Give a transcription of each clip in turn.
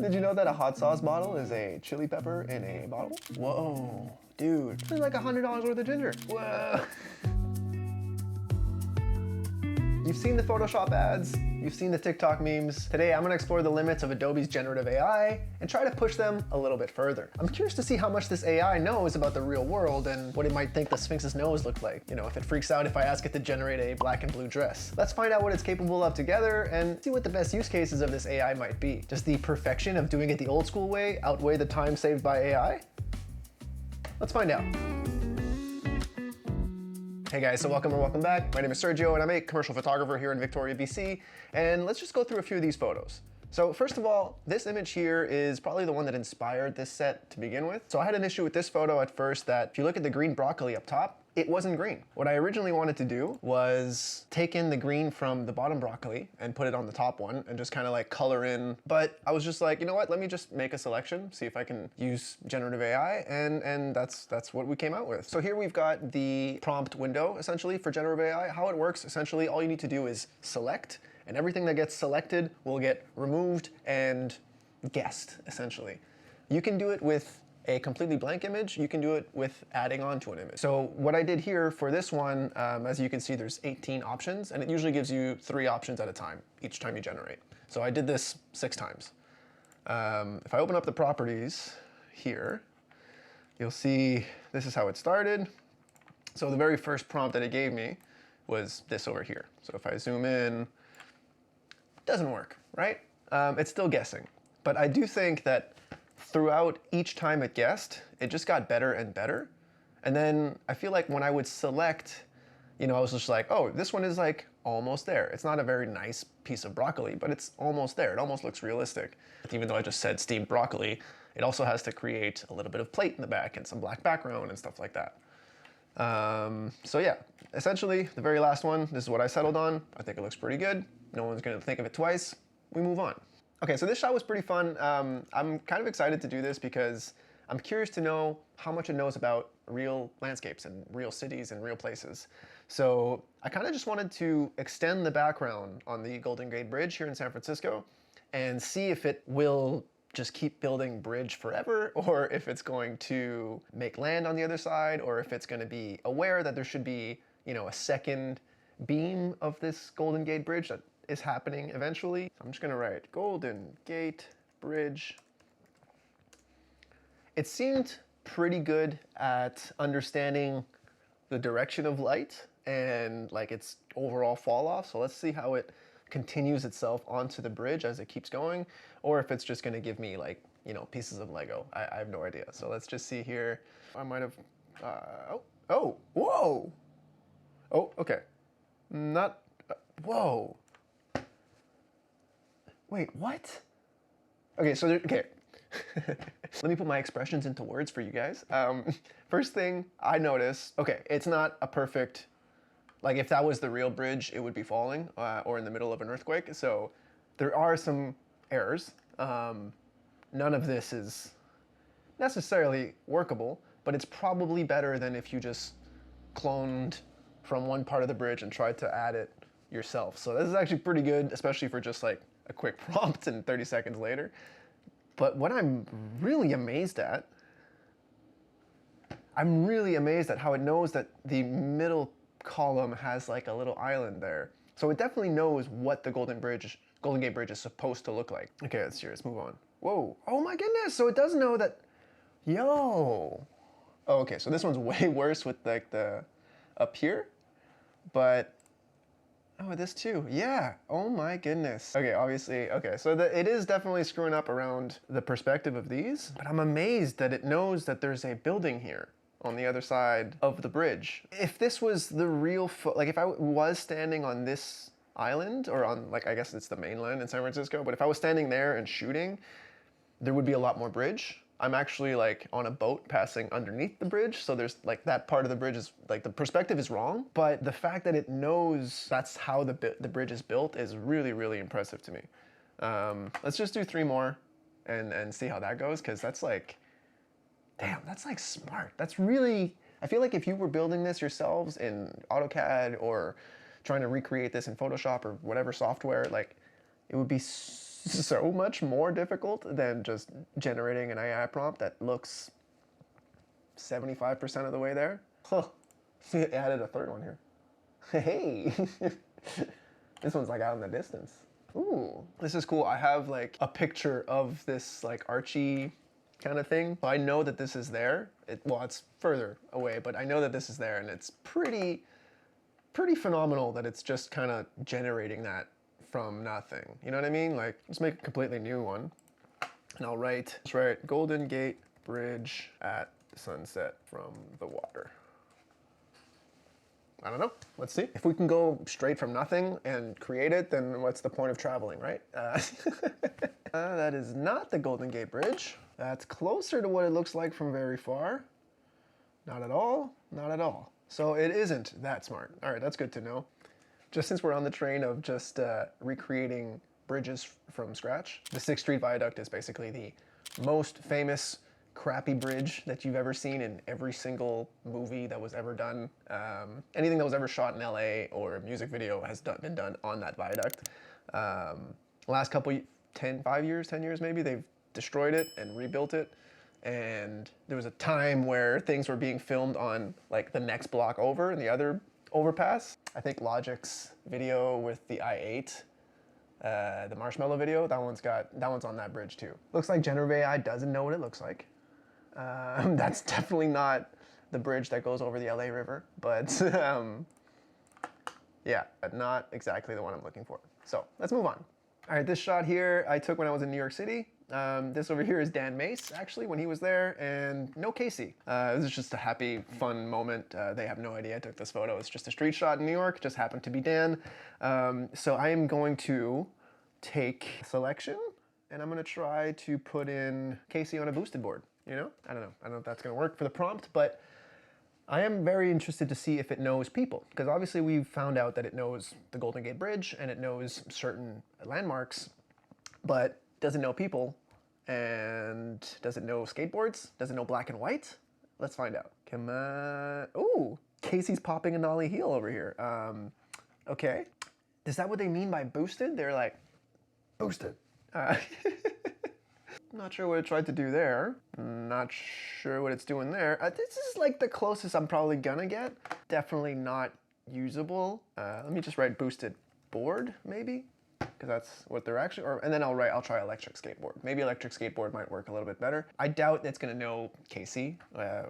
Did you know that a hot sauce bottle is a chili pepper in a bottle? Whoa, dude. It's like $100 worth of ginger. Whoa. You've seen the Photoshop ads, you've seen the TikTok memes. Today I'm gonna explore the limits of Adobe's generative AI and try to push them a little bit further. I'm curious to see how much this AI knows about the real world and what it might think the Sphinx's nose looked like. You know, if it freaks out if I ask it to generate a black and blue dress. Let's find out what it's capable of together and see what the best use cases of this AI might be. Does the perfection of doing it the old school way outweigh the time saved by AI? Let's find out. Hey guys, so welcome back. My name is Sergio and I'm a commercial photographer here in Victoria, BC. And let's just go through a few of these photos. So first of all, this image here is probably the one that inspired this set to begin with. So I had an issue with this photo at first that if you look at the green broccoli up top, it wasn't green. What I originally wanted to do was take in the green from the bottom broccoli and put it on the top one and just kind of like color in. But I was just like, you know what, let me just make a selection, see if I can use generative AI, and that's what we came out with. So here we've got the prompt window essentially for generative AI. How it works, essentially all you need to do is select, and everything that gets selected will get removed and guessed essentially. You can do it with a completely blank image, you can do it with adding on to an image. So what I did here for this one, as you can see, there's 18 options, and it usually gives you 3 options at a time, each time you generate. So I did this 6 times. If I open up the properties here, you'll see this is how it started. So the very first prompt that it gave me was this over here. So if I zoom in, it doesn't work, right? It's still guessing. But I do think that throughout each time it guessed, it just got better and better. And then I feel like when I would select, you know, I was just like, oh, this one is like almost there. It's not a very nice piece of broccoli, but it's almost there. It almost looks realistic. Even though I just said steamed broccoli, it also has to create a little bit of plate in the back and some black background and stuff like that. So yeah, essentially the very last one, this is what I settled on. I think it looks pretty good. No one's gonna think of it twice. We move on. Okay, so this shot was pretty fun. I'm kind of excited to do this because I'm curious to know how much it knows about real landscapes and real cities and real places. So I kind of just wanted to extend the background on the Golden Gate Bridge here in San Francisco and see if it will just keep building bridge forever, or if it's going to make land on the other side, or if it's going to be aware that there should be, you know, a second beam of this Golden Gate Bridge that is happening eventually. I'm just gonna write Golden Gate Bridge. It seemed pretty good at understanding the direction of light and like its overall fall off. So let's see how it continues itself onto the bridge as it keeps going, or if it's just gonna give me like, you know, pieces of Lego. I have no idea. So let's just see here. I might have, whoa. Oh, okay. Whoa. Wait, what? Okay, so okay. Let me put my expressions into words for you guys. First thing I noticed, okay, it's not a perfect, like if that was the real bridge, it would be falling or in the middle of an earthquake. So there are some errors. None of this is necessarily workable, but it's probably better than if you just cloned from one part of the bridge and tried to add it yourself. So this is actually pretty good, especially for just like a quick prompt and 30 seconds later. But what I'm really amazed at how it knows that the middle column has like a little island there. So it definitely knows what the Golden Gate Bridge is supposed to look like. Okay, let's move on. Whoa, oh my goodness, so it does know that, yo. Oh, okay, so this one's way worse with like the up here, but oh, this too, yeah, oh my goodness. Okay, obviously, okay, so it is definitely screwing up around the perspective of these, but I'm amazed that it knows that there's a building here on the other side of the bridge. If this was the real, like if I was standing on this island, or on like, I guess it's the mainland in San Francisco, but if I was standing there and shooting, there would be a lot more bridge. I'm actually like on a boat passing underneath the bridge, so there's like that part of the bridge is like the perspective is wrong, but the fact that it knows that's how the bridge is built is really, really impressive to me. Let's just do 3 more and see how that goes, because that's like, damn, that's like smart. That's really, I feel like if you were building this yourselves in AutoCAD or trying to recreate this in Photoshop or whatever software, like it would be so much more difficult than just generating an AI prompt that looks 75% of the way there. Huh. It added a third one here. Hey, this one's like out in the distance. Ooh, this is cool. I have like a picture of this like Archie kind of thing. So I know that this is there. Well, it's further away, but I know that this is there, and it's pretty phenomenal that it's just kind of generating that from nothing. You know what I mean? Like, let's make a completely new one. And I'll write, Golden Gate Bridge at sunset from the water. I don't know. Let's see. If we can go straight from nothing and create it, then what's the point of traveling, right? That is not the Golden Gate Bridge. That's closer to what it looks like from very far. Not at all. Not at all. So it isn't that smart. All right, that's good to know. Just since we're on the train of just recreating bridges from scratch, the 6th Street Viaduct is basically the most famous crappy bridge that you've ever seen in every single movie that was ever done. Anything that was ever shot in LA or a music video has been done on that viaduct. Last couple, 10 years maybe, they've destroyed it and rebuilt it. And there was a time where things were being filmed on like the next block over in the other overpass. I think Logic's video with the i8, the marshmallow video, that one's on that bridge too. Looks like Generative AI doesn't know what it looks like. That's definitely not the bridge that goes over the LA River, but yeah, not exactly the one I'm looking for. So let's move on. All right, this shot here I took when I was in New York City. This over here is Dan Mace, actually, when he was there, and no Casey. This is just a happy, fun moment. They have no idea I took this photo. It's just a street shot in New York, just happened to be Dan. So I am going to take selection, and I'm gonna try to put in Casey on a boosted board, you know? I don't know if that's gonna work for the prompt, but I am very interested to see if it knows people, because obviously we've found out that it knows the Golden Gate Bridge, and it knows certain landmarks, but doesn't know people. And does it know skateboards? Does it know black and white? Let's find out. Come on. Ooh, Casey's popping a nollie heel over here. Okay. Is that what they mean by boosted? They're like, boosted. Not sure what it tried to do there. Not sure what it's doing there. This is like the closest I'm probably gonna get. Definitely not usable. Let me just write boosted board, maybe? Because that's what they're actually, and then I'll try electric skateboard. Maybe electric skateboard might work a little bit better. I doubt it's gonna know Casey,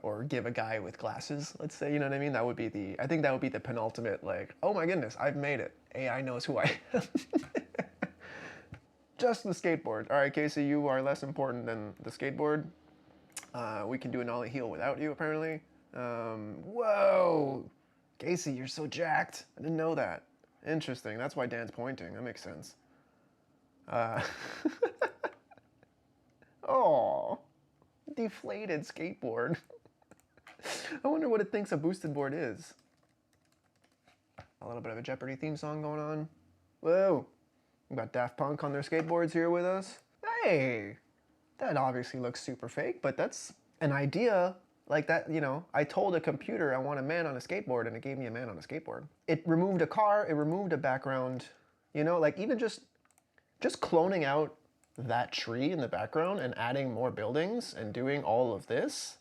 or give a guy with glasses, let's say, you know what I mean? That would be I think that would be the penultimate, like, oh my goodness, I've made it. AI knows who I am. Just the skateboard. All right, Casey, you are less important than the skateboard. We can do a nollie heel without you, apparently. Whoa, Casey, you're so jacked. I didn't know that. Interesting, that's why Dan's pointing, that makes sense. Oh, deflated skateboard. I wonder what it thinks a boosted board is. A little bit of a Jeopardy theme song going on. Whoa, we got Daft Punk on their skateboards here with us. Hey, that obviously looks super fake, but that's an idea. Like that, you know, I told a computer I want a man on a skateboard, and it gave me a man on a skateboard. It removed a car, it removed a background, you know, like even just cloning out that tree in the background and adding more buildings and doing all of this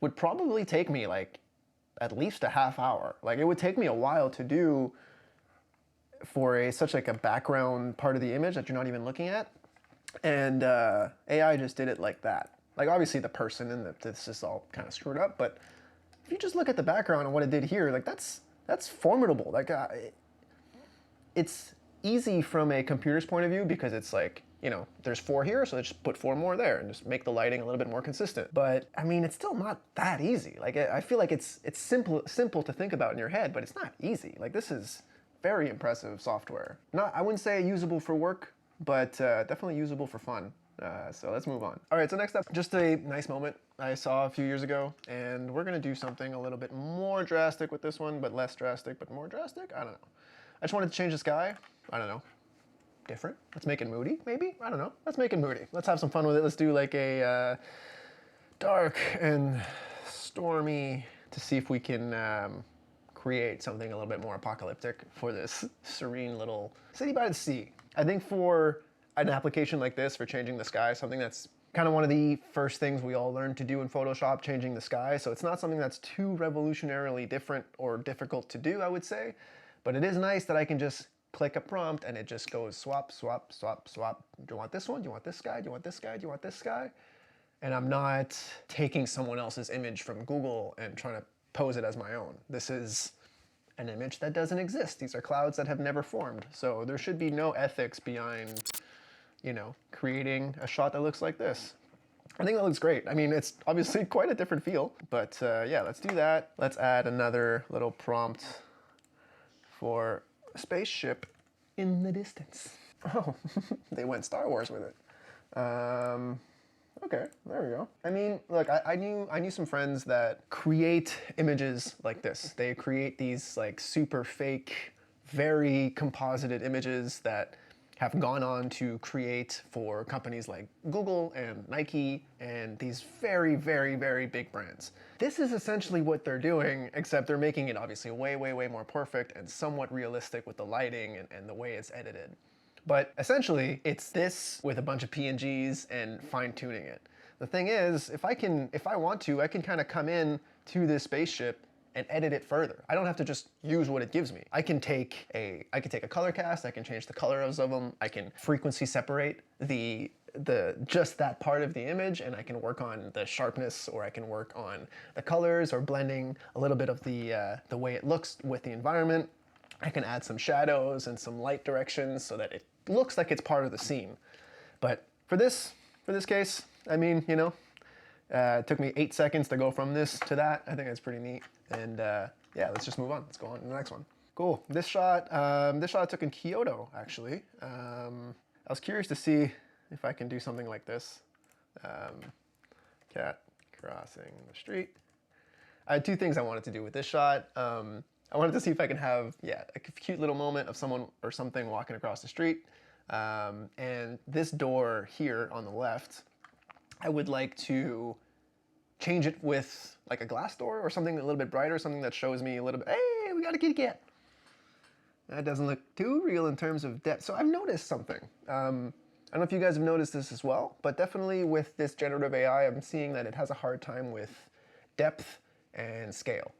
would probably take me like at least a half hour. Like it would take me a while to do for such like a background part of the image that you're not even looking at. And AI just did it like that. Like obviously the person and this is all kind of screwed up, but if you just look at the background and what it did here, like that's formidable. Like it's easy from a computer's point of view because it's like, you know, there's 4 here, so just put 4 more there and just make the lighting a little bit more consistent. But I mean, it's still not that easy. Like I feel like it's simple to think about in your head, but it's not easy. Like this is very impressive software. I wouldn't say usable for work, but definitely usable for fun. So let's move on. All right, so next up, just a nice moment I saw a few years ago, and we're gonna do something a little bit more drastic with this one, but less drastic, but more drastic? I don't know. I just wanted to change the sky. I don't know. Different. Let's make it moody, maybe? I don't know. Let's make it moody. Let's have some fun with it. Let's do like a dark and stormy to see if we can create something a little bit more apocalyptic for this serene little city by the sea. I think for an application like this for changing the sky, something that's kind of one of the first things we all learned to do in Photoshop, changing the sky. So it's not something that's too revolutionarily different or difficult to do, I would say. But it is nice that I can just click a prompt and it just goes swap, swap, swap, swap. Do you want this one? Do you want this sky? Do you want this sky? Do you want this sky? And I'm not taking someone else's image from Google and trying to pose it as my own. This is an image that doesn't exist. These are clouds that have never formed. So there should be no ethics behind, you know, creating a shot that looks like this. I think that looks great. I mean, it's obviously quite a different feel, but yeah, let's do that. Let's add another little prompt for a spaceship in the distance. Oh, they went Star Wars with it. Okay, there we go. I mean, look, I knew some friends that create images like this. They create these like super fake, very composited images that have gone on to create for companies like Google and Nike and these very, very, very big brands. This is essentially what they're doing, except they're making it obviously way, way, way more perfect and somewhat realistic with the lighting and the way it's edited. But essentially, it's this with a bunch of PNGs and fine-tuning it. The thing is, if I want to, I can kind of come in to this spaceship and edit it further. I don't have to just use what it gives me. I can take a color cast, I can change the colors of them, I can frequency separate just that part of the image, and I can work on the sharpness, or I can work on the colors, or blending a little bit of the way it looks with the environment. I can add some shadows and some light directions so that it looks like it's part of the scene. But for this case, I mean, you know, it took me 8 seconds to go from this to that. I think that's pretty neat. And yeah, let's just move on. Let's go on to the next one. Cool. This shot I took in Kyoto, actually. I was curious to see if I can do something like this. Cat crossing the street. I had two things I wanted to do with this shot. I wanted to see if I can have, yeah, a cute little moment of someone or something walking across the street. And this door here on the left, I would like to change it with like a glass door or something a little bit brighter, something that shows me a little bit, hey, we got a kitty cat. That doesn't look too real in terms of depth. So I've noticed something. I don't know if you guys have noticed this as well, but definitely with this generative AI, I'm seeing that it has a hard time with depth and scale,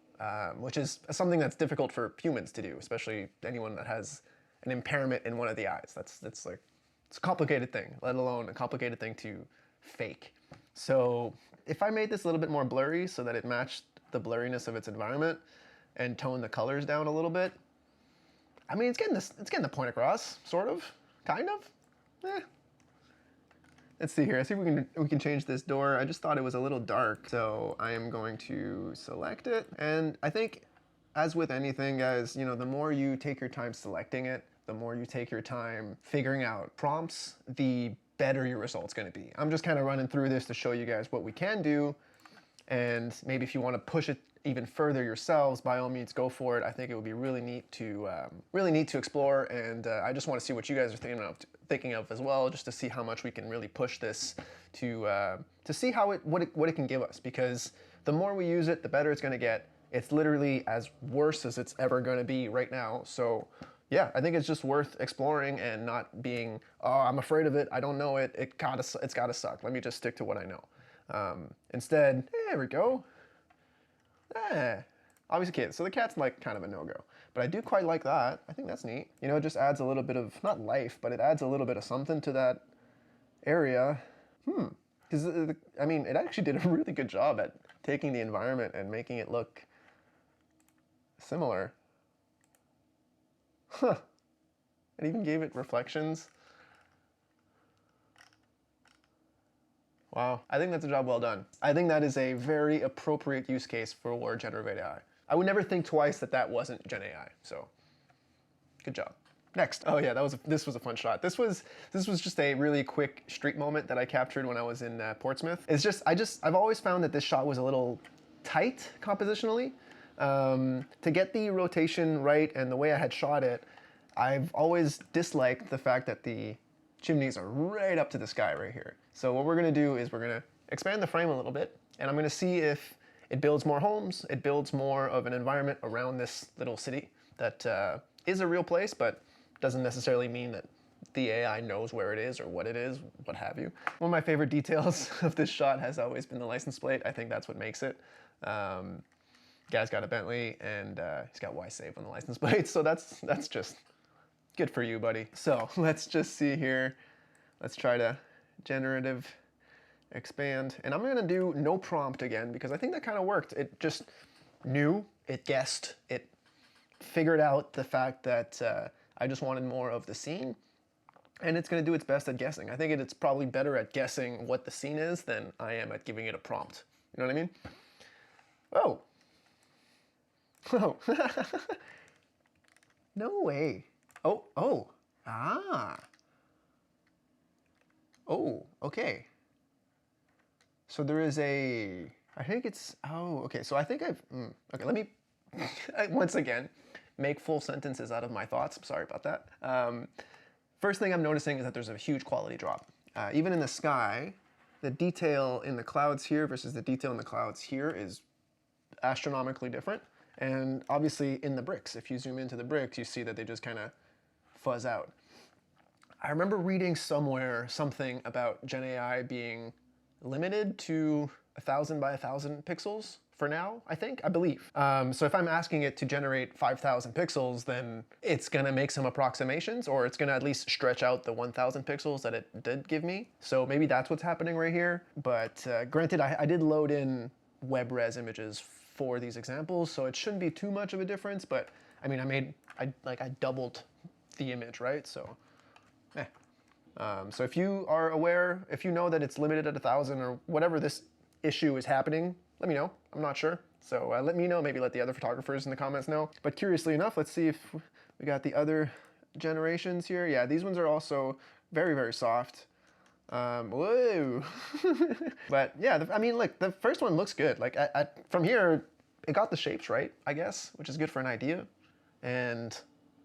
which is something that's difficult for humans to do, especially anyone that has an impairment in one of the eyes. That's like, it's a complicated thing, let alone a complicated thing to fake. So if I made this a little bit more blurry so that it matched the blurriness of its environment and toned the colors down a little bit, I mean, it's getting the point across, sort of, kind of. Let's see here. I see if we can change this door. I just thought it was a little dark, so I am going to select it. And I think, as with anything, guys, you know, the more you take your time selecting it, the more you take your time figuring out prompts, the better your result's going to be. I'm just kind of running through this to show you guys what we can do, and maybe if you want to push it even further yourselves, by all means, go for it. I think it would be really neat to explore, and I just want to see what you guys are thinking of as well, just to see how much we can really push this to see what it can give us. Because the more we use it, the better it's going to get. It's literally as worse as it's ever going to be right now. So yeah, I think it's just worth exploring and not being, oh, I'm afraid of it, I don't know it, it's gotta suck. Let me just stick to what I know. Instead, there we go. Obviously, okay, so the cat's like kind of a no-go, but I do quite like that. I think that's neat. You know, it just adds a little bit of, not life, but it adds a little bit of something to that area. Because, I mean, it actually did a really good job at taking the environment and making it look similar. Huh. It even gave it reflections. Wow, I think that's a job well done. I think that is a very appropriate use case for generative AI. I would never think twice that wasn't Gen AI, so good job. Next, oh yeah, this was a fun shot. This was just a really quick street moment that I captured when I was in Portsmouth. It's just, I've always found that this shot was a little tight compositionally. To get the rotation right and the way I had shot it, I've always disliked the fact that the chimneys are right up to the sky right here. So what we're gonna do is we're gonna expand the frame a little bit, and I'm gonna see if it builds more homes, it builds more of an environment around this little city that is a real place, but doesn't necessarily mean that the AI knows where it is or what it is, what have you. One of my favorite details of this shot has always been the license plate. I think that's what makes it. Guy's got a Bentley and he's got Y save on the license plate, so that's just good for you, buddy. So let's just see here. Let's try to generative expand, and I'm gonna do no prompt again because I think that kind of worked. It just knew, it guessed, it figured out the fact that I just wanted more of the scene, and it's gonna do its best at guessing. I think it's probably better at guessing what the scene is than I am at giving it a prompt. You know what I mean? Oh. Oh. No way. Oh, oh. Ah. Oh, okay. So there is I think it's, oh, okay. So I think okay, let me, once again, make full sentences out of my thoughts. I'm sorry about that. First thing I'm noticing is that there's a huge quality drop. Even in the sky, the detail in the clouds here versus the detail in the clouds here is astronomically different. And obviously in the bricks, if you zoom into the bricks, you see that they just kind of fuzz out. I remember reading somewhere something about Gen AI being limited to 1,000 by 1,000 pixels for now, I believe. So if I'm asking it to generate 5,000 pixels, then it's gonna make some approximations, or it's gonna at least stretch out the 1,000 pixels that it did give me. So maybe that's what's happening right here. But granted, I did load in web res images for these examples, so it shouldn't be too much of a difference, but I mean, I doubled the image, right? So, so if you are aware, if you know that it's limited at 1,000 or whatever this issue is happening, let me know. I'm not sure. So let me know, maybe let the other photographers in the comments know. But curiously enough, let's see if we got the other generations here. Yeah, these ones are also very, very soft. Whoa. But yeah, I mean, look, the first one looks good. Like from here, it got the shapes right, I guess, which is good for an idea. And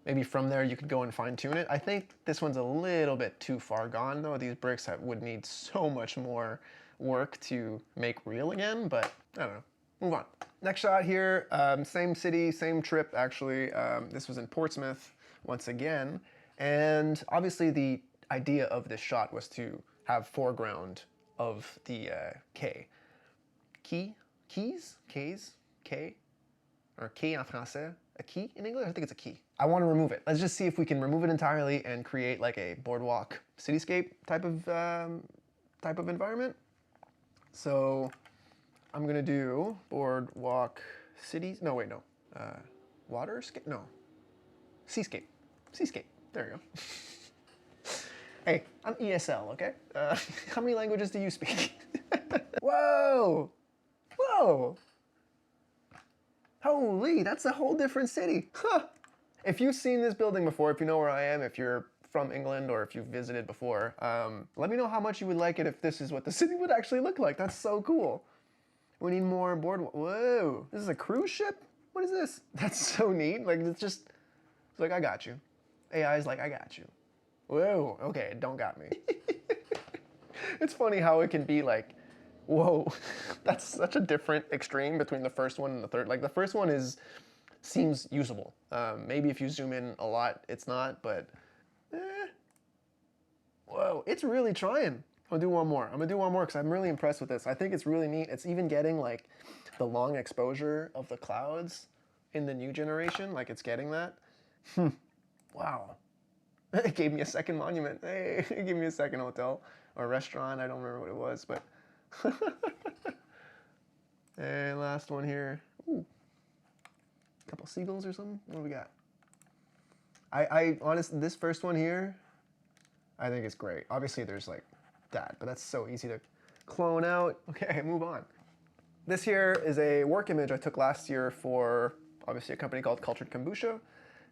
maybe from there you could go and fine tune it. I think this one's a little bit too far gone though. These bricks would need so much more work to make real again, but I don't know. Move on. Next shot here, same city, same trip actually. This was in Portsmouth once again. And obviously the idea of this shot was to have foreground of the quai. Quays, or quai en français. A key in English? I think it's a key. I want to remove it. Let's just see if we can remove it entirely and create like a boardwalk cityscape type of environment. So I'm gonna do boardwalk cities. No, wait, no. Waterscape? No. Seascape. Seascape. There you go. Hey, I'm ESL, okay? How many languages do you speak? Whoa! Whoa! Holy, that's a whole different city. Huh. If you've seen this building before, if you know where I am, if you're from England or if you've visited before, let me know how much you would like it if this is what the city would actually look like. That's so cool. We need more boardwalk. Whoa, this is a cruise ship? What is this? That's so neat. Like, it's like, I got you. AI is like, I got you. Whoa, okay, don't got me. It's funny how it can be like, whoa, that's such a different extreme between the first one and the third. Like the first one seems usable. Maybe if you zoom in a lot, it's not, but whoa, it's really trying. I'm gonna do one more. I'm gonna do one more because I'm really impressed with this. I think it's really neat. It's even getting like the long exposure of the clouds in the new generation. Like it's getting that. Wow. It gave me a second monument. Hey, it gave me a second hotel or restaurant. I don't remember what it was, but. And last one here. Ooh. A couple seagulls or something. What do we got? I honestly, this first one here, I think it's great. Obviously there's like that, but that's so easy to clone out. Okay, move on. This here is a work image I took last year for obviously a company called Cultured Kombucha.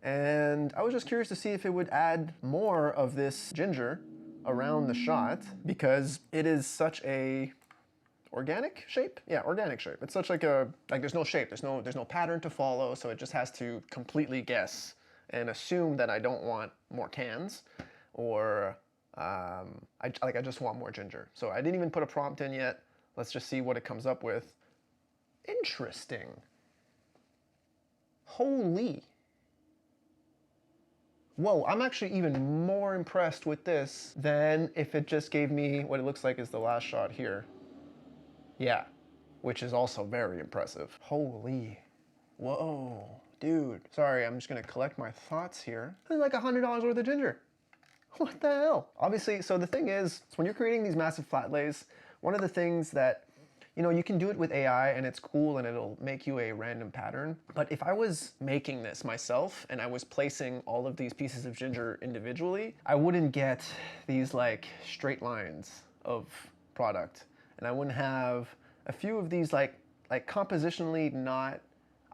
And I was just curious to see if it would add more of this ginger around the shot because it is such a organic shape? Yeah, organic shape. It's such like there's no shape, there's no pattern to follow, so it just has to completely guess and assume that I don't want more cans or I just want more ginger. So I didn't even put a prompt in yet. Let's just see what it comes up with. Interesting. Holy. Whoa, I'm actually even more impressed with this than if it just gave me what it looks like is the last shot here. Yeah, which is also very impressive. Holy, whoa, dude. Sorry, I'm just gonna collect my thoughts here. This is like $100 worth of ginger. What the hell? Obviously, so the thing is when you're creating these massive flat lays, one of the things that, you can do it with AI and it's cool and it'll make you a random pattern. But if I was making this myself and I was placing all of these pieces of ginger individually, I wouldn't get these like straight lines of product. And I wouldn't have a few of these like compositionally not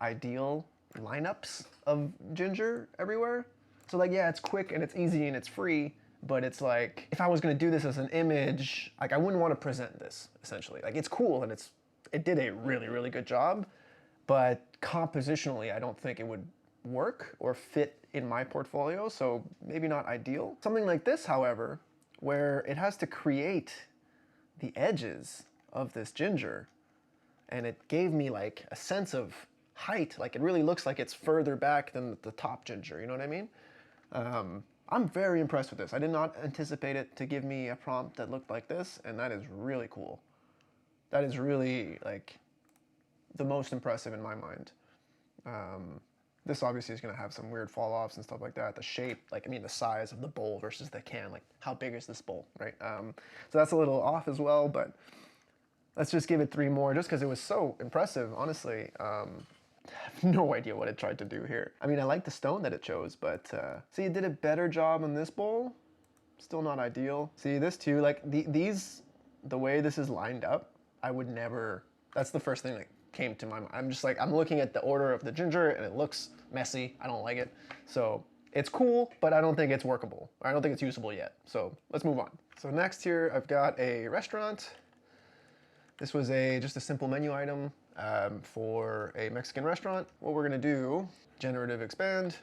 ideal lineups of ginger everywhere. So like, yeah, it's quick and it's easy and it's free, but it's like, if I was gonna do this as an image, like I wouldn't want to present this, essentially. Like it's cool and it did a really, really good job, but compositionally, I don't think it would work or fit in my portfolio, so maybe not ideal. Something like this, however, where it has to create the edges of this ginger, and it gave me like a sense of height, like it really looks like it's further back than the top ginger, you know what I mean? I'm very impressed with this. I did not anticipate it to give me a prompt that looked like this, and that is really cool. That is really like the most impressive in my mind. This obviously is gonna have some weird fall offs and stuff like that. The shape, like, I mean, the size of the bowl versus the can, like how big is this bowl, right? So that's a little off as well, but let's just give it 3 more just because it was so impressive, honestly. I have no idea what it tried to do here. I mean, I like the stone that it chose, but see, it did a better job on this bowl. Still not ideal. See, this too, like the way this is lined up, I would never, that's the first thing that came to my mind. I'm just like, I'm looking at the order of the ginger and it looks messy. I don't like it. So it's cool, but I don't think it's workable. I don't think it's usable yet. So let's move on. So next here, I've got a restaurant. This was just a simple menu item for a Mexican restaurant. What we're gonna do, generative expand.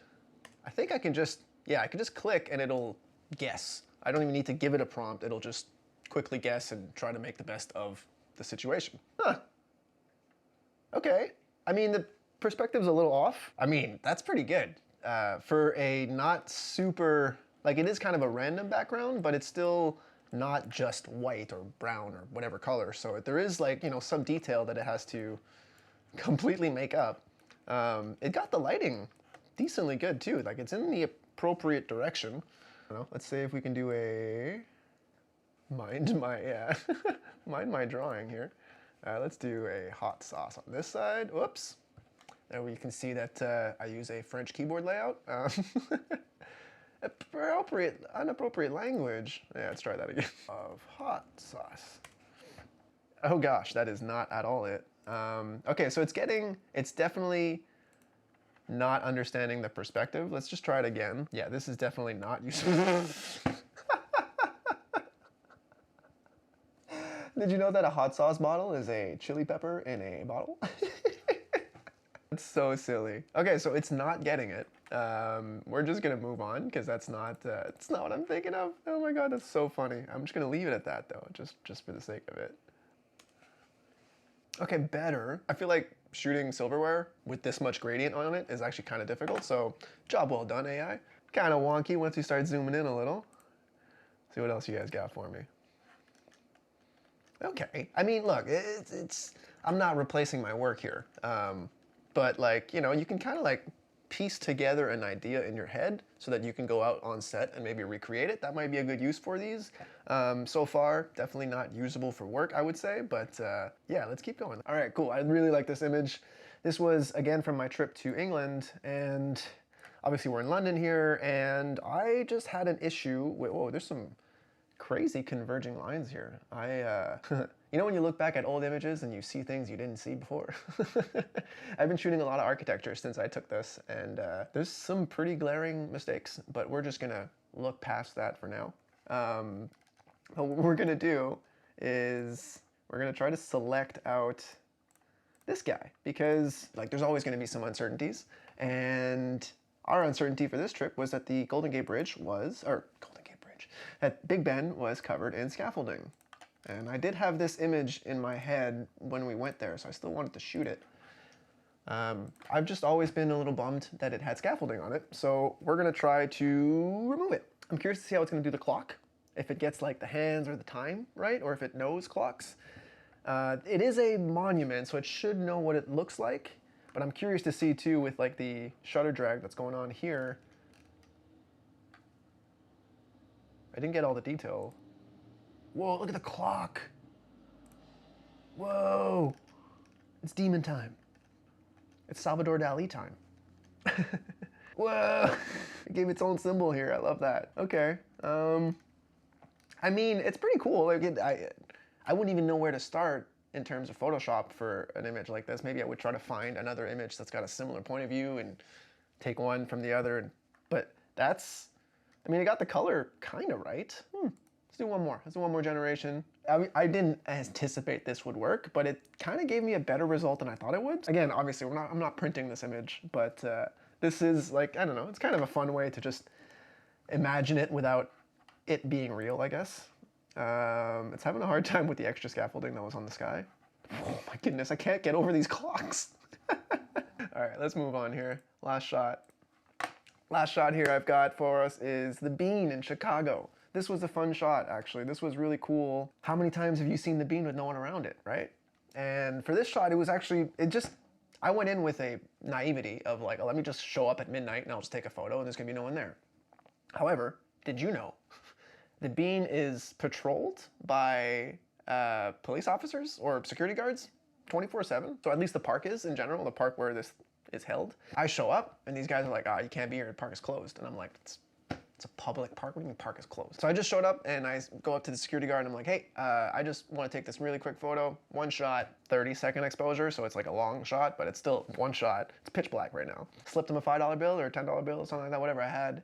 I think I can just, yeah, I can just click and it'll guess. I don't even need to give it a prompt. It'll just quickly guess and try to make the best of the situation. Huh. Okay. I mean, the perspective's a little off. I mean, that's pretty good. For a not super, like it is kind of a random background, but it's still not just white or brown or whatever color. So there is like, some detail that it has to completely make up. It got the lighting decently good too. Like it's in the appropriate direction. Let's see if we can do a mind my drawing here. Let's do a hot sauce on this side. Whoops. There we can see that I use a French keyboard layout. Inappropriate language. Yeah, let's try that again. Of hot sauce. Oh gosh, that is not at all it. Okay, so it's definitely not understanding the perspective. Let's just try it again. Yeah, this is definitely not useful. Did you know that a hot sauce bottle is a chili pepper in a bottle? It's so silly. Okay, so it's not getting it. We're just gonna move on because it's not what I'm thinking of. Oh my god, that's so funny. I'm just gonna leave it at that though, just for the sake of it. Okay, better. I feel like shooting silverware with this much gradient on it is actually kind of difficult, so job well done, AI. Kind of wonky once you start zooming in a little. See what else you guys got for me. Okay, I mean, look, I'm not replacing my work here, but like, you can kind of like piece together an idea in your head so that you can go out on set and maybe recreate it. That might be a good use for these. So far, definitely not usable for work, I would say, but yeah, let's keep going. All right, cool. I really like this image. This was, again, from my trip to England, and obviously we're in London here, and I just had an issue with, whoa, there's some crazy converging lines here. You know when you look back at old images and you see things you didn't see before? I've been shooting a lot of architecture since I took this, and there's some pretty glaring mistakes, but we're just gonna look past that for now. But what we're gonna do is we're gonna try to select out this guy, because like there's always gonna be some uncertainties, and our uncertainty for this trip was that the Golden Gate Bridge that Big Ben was covered in scaffolding. And I did have this image in my head when we went there, so I still wanted to shoot it. I've just always been a little bummed that it had scaffolding on it, so we're gonna try to remove it. I'm curious to see how it's gonna do the clock, if it gets like the hands or the time right, or if it knows clocks. It is a monument, so it should know what it looks like, but I'm curious to see too with like the shutter drag that's going on here. I didn't get all the detail. Whoa, look at the clock. Whoa, it's demon time. It's Salvador Dali time. Whoa, it gave its own symbol here. I love that. Okay. I mean, it's pretty cool. Like, I wouldn't even know where to start in terms of Photoshop for an image like this. Maybe I would try to find another image that's got a similar point of view and take one from the other. But that's, I mean, it got the color kind of right. Let's do one more. Let's do one more generation. I didn't anticipate this would work, but it kind of gave me a better result than I thought it would. Again, obviously, I'm not printing this image, but this is like, I don't know, it's kind of a fun way to just imagine it without it being real, I guess. It's having a hard time with the extra scaffolding that was on the sky. Oh my goodness, I can't get over these clocks. All right, let's move on here. Last shot. Last shot here I've got for us is the bean in Chicago. This was a fun shot, actually. This was really cool. How many times have you seen the bean with no one around it, right? And for this shot, it was actually, I went in with a naivety of like, oh, let me just show up at midnight and I'll just take a photo and there's gonna be no one there. However, did you know the bean is patrolled by police officers or security guards 24/7? So at least the park is in general, the park where this is held. I show up and these guys are like, ah, you can't be here, the park is closed. And I'm like, it's a public park, what do you mean park is closed? So I just showed up and I go up to the security guard and I'm like, hey, I just want to take this really quick photo, one shot, 30-second exposure, so it's like a long shot, but it's still one shot. It's pitch black right now. Slipped him a $5 bill or a $10 bill or something like that, whatever I had.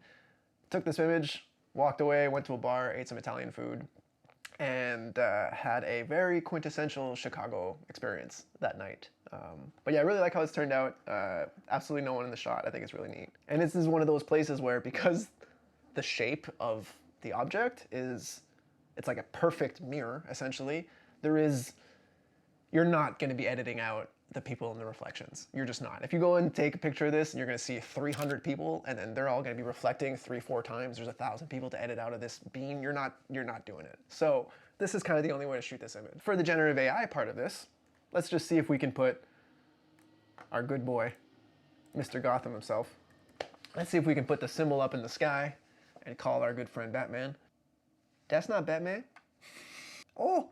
Took this image, walked away, went to a bar, ate some Italian food, and had a very quintessential Chicago experience that night. But yeah, I really like how it's turned out. Absolutely no one in the shot. I think it's really neat. And this is one of those places where, because the shape of the object is, it's like a perfect mirror, essentially, you're not gonna be editing out the people in the reflections. You're just not. If you go and take a picture of this and you're gonna see 300 people and then they're all gonna be reflecting 3-4 times, there's 1,000 people to edit out of this bean, you're not doing it. So this is kind of the only way to shoot this image. For the generative AI part of this, let's just see if we can put our good boy, Mr. Gotham himself. Let's see if we can put the symbol up in the sky and call our good friend Batman. That's not Batman. Oh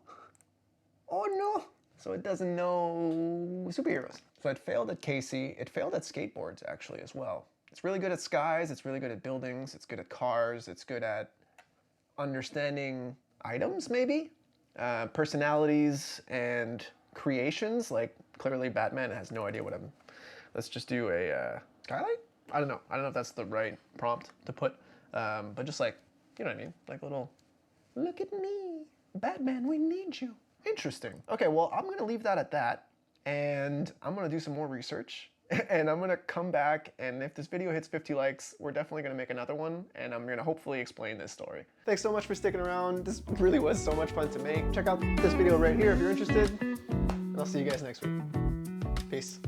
no. So it doesn't know superheroes. So it failed at Casey. It failed at skateboards, actually, as well. It's really good at skies. It's really good at buildings. It's good at cars. It's good at understanding items, maybe? Personalities and creations. Like, clearly Batman has no idea what I'm... Let's just do a skylight? I don't know. I don't know if that's the right prompt to put. But just like, you know what I mean? Like little, look at me. Batman, we need you. Interesting. Okay, well, I'm gonna leave that at that, and I'm gonna do some more research, and I'm gonna come back, and if this video hits 50 likes, we're definitely gonna make another one, and I'm gonna hopefully explain this story. Thanks so much for sticking around. This really was so much fun to make. Check out this video right here if you're interested, and I'll see you guys next week. Peace.